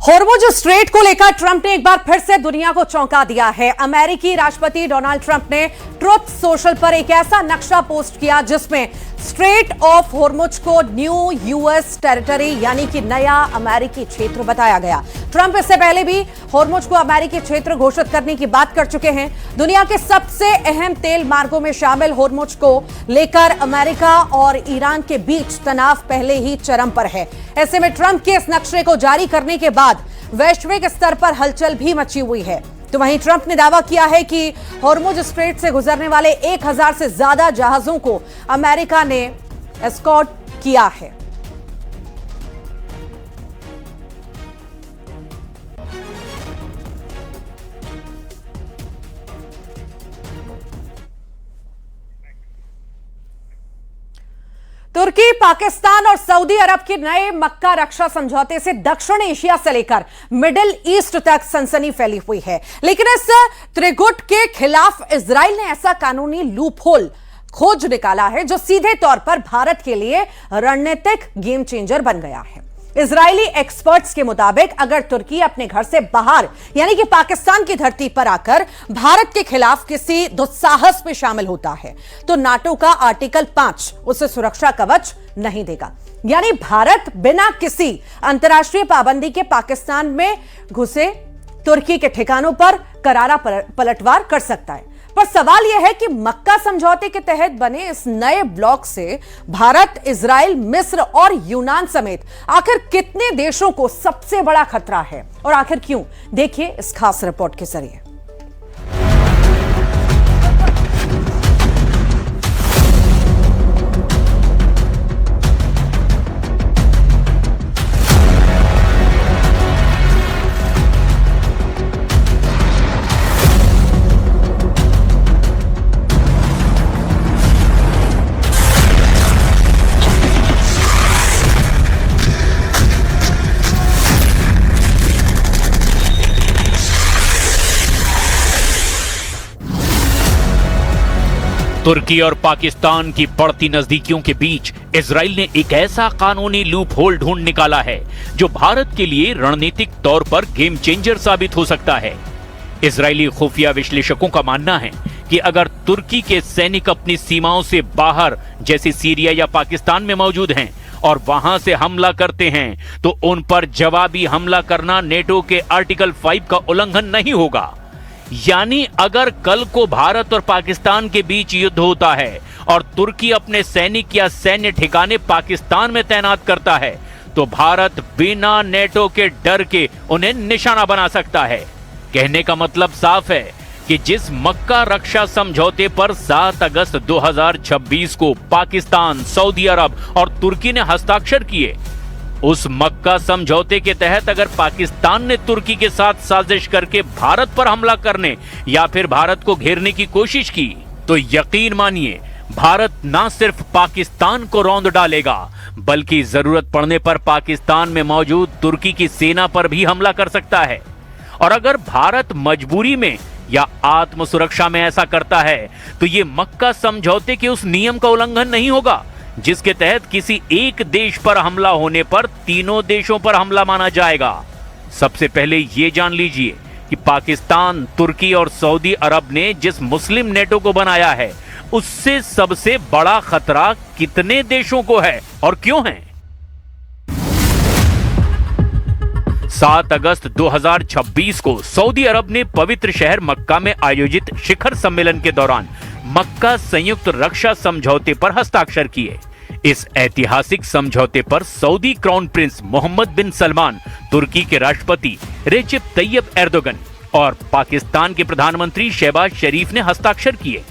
Hormuz strait को लेकर Trump ने एक बार फिर से दुनिया को चौंका दिया है। अमेरिकी राष्ट्रपति डोनाल्ड ट्रंप ने ट्रुथ सोशल पर एक ऐसा नक्शा पोस्ट किया जिसमें स्ट्रेट ऑफ होर्मुज को न्यू यूएस टेरिटरी यानी कि नया अमेरिकी क्षेत्र बताया गया। ट्रंप इससे पहले भी होर्मुज को अमेरिकी क्षेत्र घोषित करने की बात कर चुके हैं। दुनिया के सबसे अहम तेल मार्गों में शामिल होर्मुज को लेकर अमेरिका और ईरान के बीच तनाव पहले ही चरम पर है। ऐसे में ट्रंप के इस नक्शे को जारी करने के बाद वैश्विक स्तर पर हलचल भी मची हुई है। तो वहीं ट्रंप ने दावा किया है कि होर्मुज स्ट्रेट से गुजरने वाले 1000 से ज्यादा जहाजों को अमेरिका ने एस्कॉर्ट किया है। तुर्की, पाकिस्तान और सऊदी अरब के नए मक्का रक्षा समझौते से दक्षिण एशिया से लेकर मिडिल ईस्ट तक सनसनी फैली हुई है। लेकिन इस त्रिगुट के खिलाफ इजराइल ने ऐसा कानूनी लूपहोल खोज निकाला है जो सीधे तौर पर भारत के लिए रणनीतिक गेम चेंजर बन गया है। इजरायली एक्सपर्ट्स के मुताबिक अगर तुर्की अपने घर से बाहर यानी कि पाकिस्तान की धरती पर आकर भारत के खिलाफ किसी दुस्साहस में शामिल होता है तो नाटो का आर्टिकल 5 उसे सुरक्षा कवच नहीं देगा। यानी भारत बिना किसी अंतर्राष्ट्रीय पाबंदी के पाकिस्तान में घुसे तुर्की के ठिकानों पर करारा पलटवार कर सकता है। पर सवाल यह है कि मक्का समझौते के तहत बने इस नए ब्लॉक से भारत, इजराइल, मिस्र और यूनान समेत आखिर कितने देशों को सबसे बड़ा खतरा है और आखिर क्यों? देखिए इस खास रिपोर्ट के जरिए। तुर्की और पाकिस्तान की बढ़ती नजदीकियों के बीच इजराइल ने एक ऐसा कानूनी लूप होल ढूंढ निकाला है जो भारत के लिए रणनीतिक तौर पर गेम चेंजर साबित हो सकता है। इजरायली खुफिया विश्लेषकों का मानना है कि अगर तुर्की के सैनिक अपनी सीमाओं से बाहर जैसे सीरिया या पाकिस्तान में मौजूद हैं और वहां से हमला करते हैं तो उन पर जवाबी हमला करना नेटो के आर्टिकल 5 का उल्लंघन नहीं होगा। यानी अगर कल को भारत और पाकिस्तान के बीच युद्ध होता है और तुर्की अपने सैनिक या सैन्य ठिकाने पाकिस्तान में तैनात करता है तो भारत बिना नेटो के डर के उन्हें निशाना बना सकता है। कहने का मतलब साफ है कि जिस मक्का रक्षा समझौते पर 7 अगस्त 2026 को पाकिस्तान, सऊदी अरब और तुर्की ने हस्ताक्षर किए, उस मक्का समझौते के तहत अगर पाकिस्तान ने तुर्की के साथ साजिश करके भारत पर हमला करने या फिर भारत को घेरने की कोशिश की तो यकीन मानिए भारत न सिर्फ पाकिस्तान को रौंद डालेगा बल्कि जरूरत पड़ने पर पाकिस्तान में मौजूद तुर्की की सेना पर भी हमला कर सकता है। और अगर भारत मजबूरी में या आत्म सुरक्षा में ऐसा करता है तो ये मक्का समझौते के उस नियम का उल्लंघन नहीं होगा जिसके तहत किसी एक देश पर हमला होने पर तीनों देशों पर हमला माना जाएगा। सबसे पहले ये जान लीजिए कि पाकिस्तान, तुर्की और सऊदी अरब ने जिस मुस्लिम नेटो को बनाया है उससे सबसे बड़ा खतरा कितने देशों को है और क्यों है। 7 अगस्त 2026 को सऊदी अरब ने पवित्र शहर मक्का में आयोजित शिखर सम्मेलन के दौरान मक्का संयुक्त रक्षा समझौते पर हस्ताक्षर किए। इस ऐतिहासिक समझौते पर सऊदी क्राउन प्रिंस मोहम्मद बिन सलमान, तुर्की के राष्ट्रपति रेसिप तैयब एर्दोगन और पाकिस्तान के प्रधानमंत्री शहबाज शरीफ ने हस्ताक्षर किए।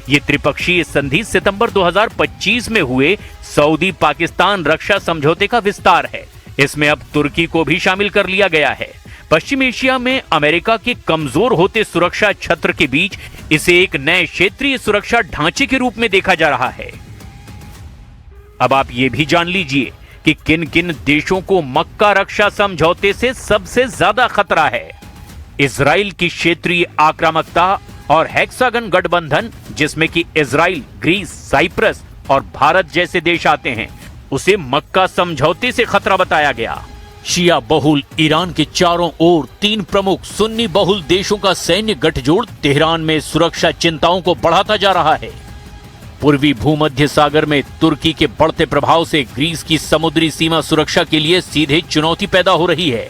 ये त्रिपक्षीय संधि सितंबर 2025 में हुए सऊदी पाकिस्तान रक्षा समझौते का विस्तार है। इसमें अब तुर्की को भी शामिल कर लिया गया है। पश्चिम एशिया में अमेरिका के कमजोर होते सुरक्षा छत्र के बीच इसे एक नए क्षेत्रीय सुरक्षा ढांचे के रूप में देखा जा रहा है। अब आप ये भी जान लीजिए कि किन किन देशों को मक्का रक्षा समझौते से सबसे ज्यादा खतरा है। इजराइल की क्षेत्रीय आक्रामकता और हेक्सागन गठबंधन जिसमें कि इजराइल, ग्रीस, साइप्रस और भारत जैसे देश आते हैं, उसे मक्का समझौते से खतरा बताया गया। शिया बहुल ईरान के चारों ओर 3 प्रमुख सुन्नी बहुल देशों का सैन्य गठजोड़ तेहरान में सुरक्षा चिंताओं को बढ़ाता जा रहा है। पूर्वी भूमध्य सागर में तुर्की के बढ़ते प्रभाव से ग्रीस की समुद्री सीमा सुरक्षा के लिए सीधे चुनौती पैदा हो रही है।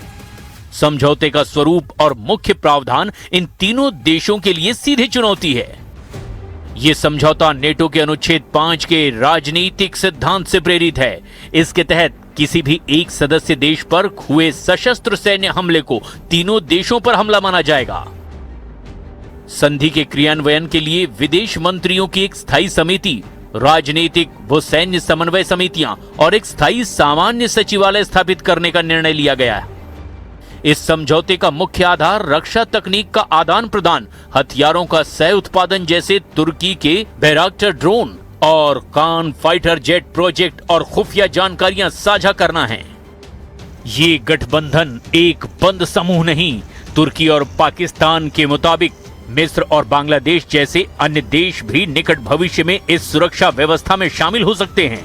समझौते का स्वरूप और मुख्य प्रावधान इन तीनों देशों के लिए सीधे चुनौती है। यह समझौता नेटो के अनुच्छेद 5 के राजनीतिक सिद्धांत से प्रेरित है। इसके तहत किसी भी एक सदस्य देश पर हुए सशस्त्र सैन्य हमले को तीनों देशों पर हमला माना जाएगा। संधि के क्रियान्वयन के लिए विदेश मंत्रियों की एक स्थायी समिति, राजनीतिक व सैन्य समन्वय समितियां और एक स्थायी सामान्य सचिवालय स्थापित करने का निर्णय लिया गया है। इस समझौते का मुख्य आधार रक्षा तकनीक का आदान प्रदान, हथियारों का सह उत्पादन जैसे तुर्की के बैराक्टर ड्रोन और कान फाइटर जेट प्रोजेक्ट और खुफिया जानकारियां साझा करना है। ये गठबंधन एक बंद समूह नहीं, तुर्की और पाकिस्तान के मुताबिक मिस्र और बांग्लादेश जैसे अन्य देश भी निकट भविष्य में इस सुरक्षा व्यवस्था में शामिल हो सकते हैं।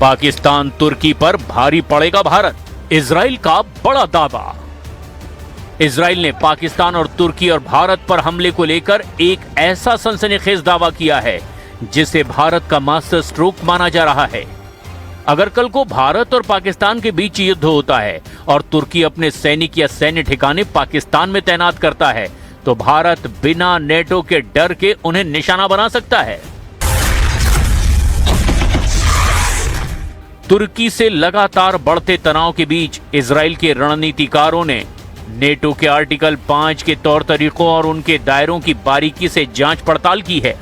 पाकिस्तान तुर्की पर भारी पड़ेगा भारत, इजराइल का बड़ा दावा। इजराइल ने पाकिस्तान और तुर्की और भारत पर हमले को लेकर एक ऐसा सनसनीखेज दावा किया है जिसे भारत का मास्टर स्ट्रोक माना जा रहा है। अगर कल को भारत और पाकिस्तान के बीच युद्ध होता है और तुर्की अपने सैनिक या सैन्य ठिकाने पाकिस्तान में तैनात करता है तो भारत बिना नेटो के डर के उन्हें निशाना बना सकता है। तुर्की से लगातार बढ़ते तनाव के बीच इजराइल के रणनीतिकारों ने नेटो के आर्टिकल 5 के तौर तरीकों और उनके दायरों की बारीकी से जांच पड़ताल की है।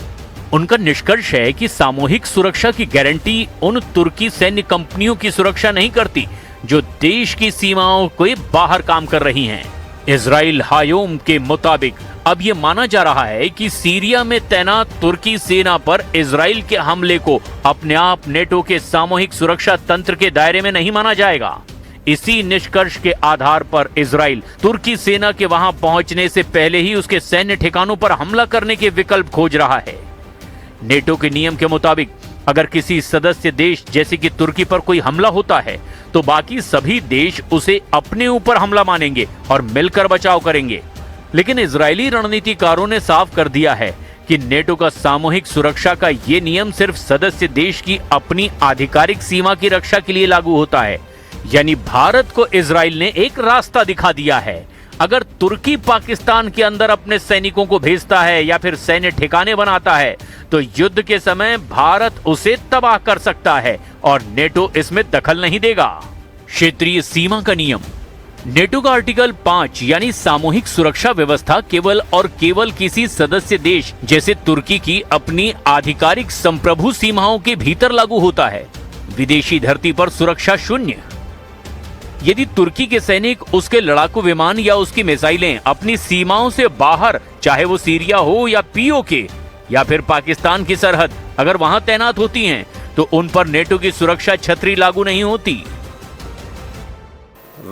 उनका निष्कर्ष है कि सामूहिक सुरक्षा की गारंटी उन तुर्की सैन्य कंपनियों की सुरक्षा नहीं करती जो देश की सीमाओं के बाहर काम कर रही हैं। इजराइल हायोम के मुताबिक अब यह माना जा रहा है कि सीरिया में तैनात तुर्की सेना पर इजराइल के हमले को अपने आप नेटो के सामूहिक सुरक्षा तंत्र के दायरे में नहीं माना जाएगा। इसी निष्कर्ष के आधार पर इजराइल तुर्की सेना के वहां पहुंचने से पहले ही उसके सैन्य ठिकानों पर हमला करने के विकल्प खोज रहा है। नेटो के नियम के मुताबिक अगर किसी सदस्य देश जैसे कि तुर्की पर कोई हमला होता है तो बाकी सभी देश उसे अपने ऊपर हमला मानेंगे और मिलकर बचाव करेंगे। लेकिन इजरायली रणनीतिकारों ने साफ कर दिया है कि नेटो का सामूहिक सुरक्षा का ये नियम सिर्फ सदस्य देश की अपनी आधिकारिक सीमा की रक्षा के लिए लागू होता है। यानी भारत को इजराइल ने एक रास्ता दिखा दिया है। अगर तुर्की पाकिस्तान के अंदर अपने सैनिकों को भेजता है या फिर सैन्य ठिकाने बनाता है तो युद्ध के समय भारत उसे तबाह कर सकता है और नेटो इसमें दखल नहीं देगा। क्षेत्रीय सीमा का नियम। नेटो का आर्टिकल 5 यानी सामूहिक सुरक्षा व्यवस्था केवल और केवल किसी सदस्य देश जैसे तुर्की की अपनी आधिकारिक संप्रभु सीमाओं के भीतर लागू होता है। विदेशी धरती पर सुरक्षा शून्य। यदि तुर्की के सैनिक, उसके लड़ाकू विमान या उसकी मिसाइलें अपनी सीमाओं से बाहर, चाहे वो सीरिया हो या पीओके या फिर पाकिस्तान की सरहद, अगर वहां तैनात होती हैं तो उन पर नेटो की सुरक्षा छतरी लागू नहीं होती।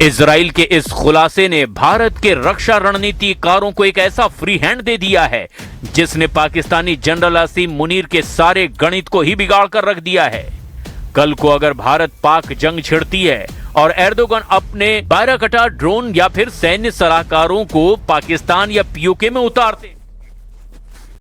इजराइल के इस खुलासे ने भारत के रक्षा रणनीतिकारों को एक ऐसा फ्री हैंड दे दिया है जिसने पाकिस्तानी जनरल आसिम मुनीर के सारे गणित को ही बिगाड़ कर रख दिया है। कल को अगर भारत पाक जंग छिड़ती है और एर्दोगन अपने बायराक्टार ड्रोन या फिर सैन्य सलाहकारों को पाकिस्तान या पीओके में उतारते